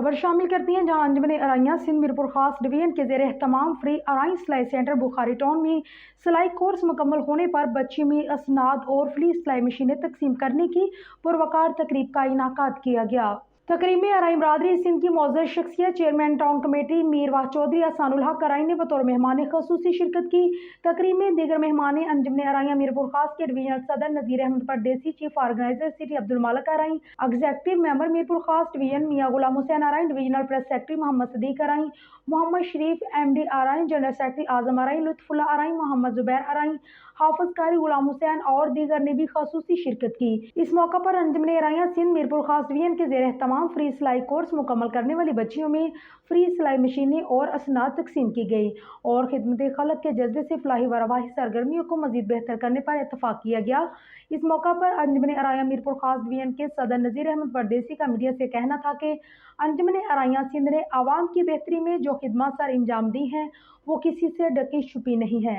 खबर शामिल करती हैं, जहां अंजुमन अराइयां सिंध मीरपुर खास डिवीजन के ज़ेर एहतमाम फ्री अराई सिलाई सेंटर बुखारी टाउन में सिलाई कोर्स मुकम्मल होने पर बच्चियों में असनाद और फ्ली सिलाई मशीनें तकसीम करने की पुरवकार तकरीब का इनाकाद किया गया। तकरीब में अराई बरादरी सिंध की मौजूद शख्सियत चेयरमैन टाउन कमेटी मीर वाह चौधरी अहसानुल हक अराई ने बतौर मेहमान खसूसी शिरकत की। तकरीब में दीगर मेहमान अंजुमन अराइयां मीरपुर खास के डिवीजनल सदर नज़ीर अहमद परदेसी, चीफ ऑर्गेनाइजर सिटी अब्दुल मालिक अराई, executive member Mirpur Khas division मियां Ghulam Hussain Arain, divisional press secretary Mohammad Sadiq Arain, Mohammad Sharif MD Arain, general secretary Azam Arain, Lutfullah Arain, Mohammad Zubair Arain, Hafiz Qari Ghulam Hussain और दीगर ने भी खसूसी शिरकत की। इस मौका पर अंजुमन अराइयां सिंध मीरपुर खास डिवीजन के ज़ेर एहतमाम फ्री सिलाई कोर्स मुकम्मल करने वाली बच्चियों में फ्री सिलाई मशीनें और असनाद तकसीम की गई और खिदमत खलक के जज्बे से फलाही व रवाही सरगर्मियों को मजीद बेहतर करने पर इतफाक किया गया। इस मौका पर अंजुमन अराइयां मीरपुर खास डिवीजन के सदर नज़ीर अहमद परदेसी का मीडिया से कहना था कि अंजुमन अराइयां सिंध ने आवाम की बेहतरी में जो खिदमत सर अंजाम दी हैं वो किसी से ढकी छुपी नहीं है।